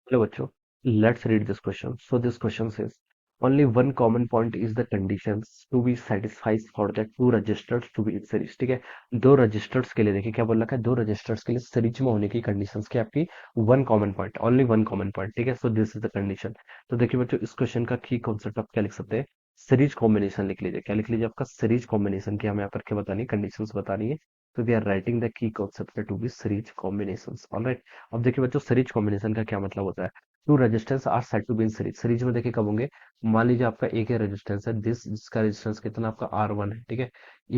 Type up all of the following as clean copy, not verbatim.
Hello, बच्चों. Let's read this question. So this question says, only one common point is the conditions to be satisfied for the two registers to be in series. ठीक है, दो registers के लिए देखिए क्या बोल रखा है, दो रजिस्टर्स के लिए सीरीज में होने की कंडीशंस की आपकी one common point, only one common point. ठीक है, so this is the condition. तो देखिए बच्चों, इस क्वेश्चन का की कॉन्सेप्ट आप क्या लिख सकते हैं, सीरीज कॉम्बिनेशन लिख लीजिए. क्या लिख लीजिए, आपका सीरीज कॉम्बिनेशन की हमें यहाँ पर क्या बतानी है, कंडीशंस बतानी है. तो we are writing the key concept to be series combinations. Alright. अब देखिए बच्चों, सीरीज कॉम्बिनेशन का क्या मतलब होता है. Two resistance are set to be in series. Series में देखिए कब होंगे, मान लीजिए आपका एक ही रेजिस्टेंस है, दिस जिसका रेजिस्टेंस कितना आपका R1 है. ठीक है,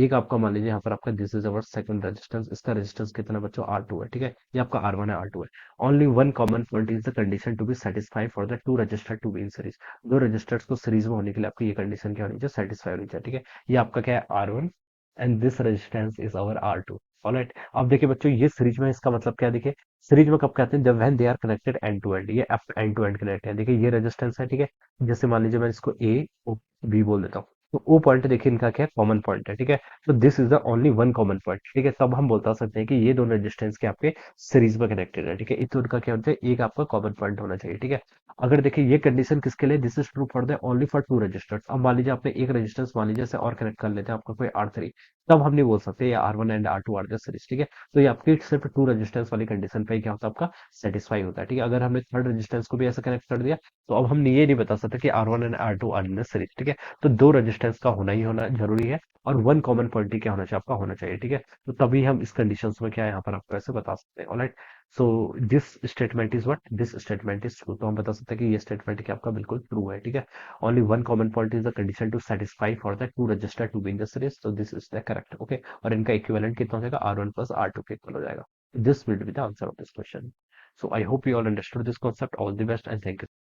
एक आपका मान लीजिए यहाँ पर आपका this is our second resistance, इसका रेजिस्टेंस कितना बच्चों R2 है. ठीक है, ये आपका R1 है, R2 है. Only one common point is the condition to be satisfy for the two resistor to be in series. दो रजिस्टर्स को सीरीज में होने के लिए आपकी ये कंडीशन क्या होनी चाहिए, सेटिस्फाई होनी चाहिए. ठीक है, ये आपका क्या है, R1 and this resistance is our R2. Alright. अब देखिए बच्चों, ये सीरीज में इसका मतलब क्या, देखिए सीरीज में कब कहते हैं, जब when they are connected end to end. ये एंड टू एंड कनेक्ट है. देखिए ये रेजिस्टेंस है. ठीक है, जैसे मान लीजिए मैं इसको ए ओ बी बोल देता हूँ, तो ओ पॉइंट देखिए इनका क्या है, कॉमन पॉइंट है. ठीक है, तो this is the only one common point. ठीक है, तब हम बता सकते हैं कि ये दोनों रेजिस्टेंस के आपके सीरीज में कनेक्टेड है. ठीक है, तो उनका क्या होता है, एक आपका कॉमन पॉइंट होना चाहिए. ठीक है, अगर देखिए ये कंडीशन किसके लिए, this is true for the only for two resistors. अब मान लीजिए आपने एक रेजिस्टेंस मान लीजिए से और कनेक्ट कर लेते हैं, आपका कोई R3, तब हम नहीं बोल सकते ये R1 and R2 are the series. ठीक है, तो ये आपकी सिर्फ टू रेजिस्टेंस वाली कंडीशन पे ही क्या होता है, आपका सेटिस्फाई होता है. ठीक है, अगर हमने थर्ड रेजिस्टेंस को भी ऐसा कनेक्ट कर दिया, तो अब हम ये नहीं बता सकते कि R1 and R2 are in the series. ठीक है, तो दो रेजिस्टेंस का होना ही होना जरूरी है, और वन कॉमन पॉइंट क्या होना चाहिए, आपका होना चाहिए. ठीक है, तो तभी हम इस कंडीशंस में क्या है यहाँ पर आपको ऐसे बता सकते हैं. Alright. So this statement is what, this statement is true. तो हम बता सकते हैं कि ये स्टेटमेंट क्या आपका बिल्कुल ट्रू है. ठीक है, only one common point is the condition to satisfy for the two resistor to be in the series. तो this is the correct. Okay, और इनका इक्विवेलेंट कितना हो जाएगा, R1 प्लस R2 के इक्वल हो जाएगा. This will be the answer of this question. So I hope you all understood this concept. All the best and thank you.